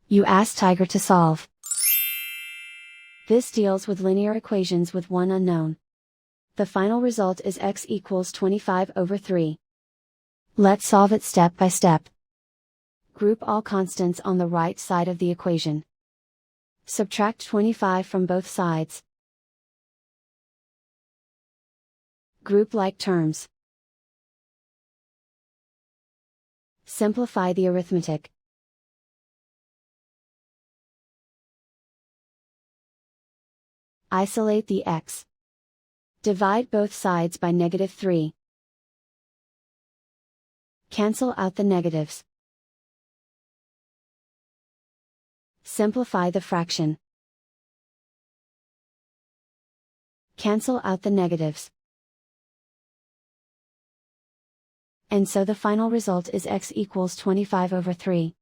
You ask Tiger to solve. This deals with linear equations with one unknown. The final result is x equals 25/3. Let's solve it step by step. Group all constants on the right side of the equation. Subtract 25 from both sides. Group like terms. Simplify the arithmetic. Isolate the x. Divide both sides by -3. Cancel out the negatives. Simplify the fraction. Cancel out the negatives. And so the final result is x equals 25/3.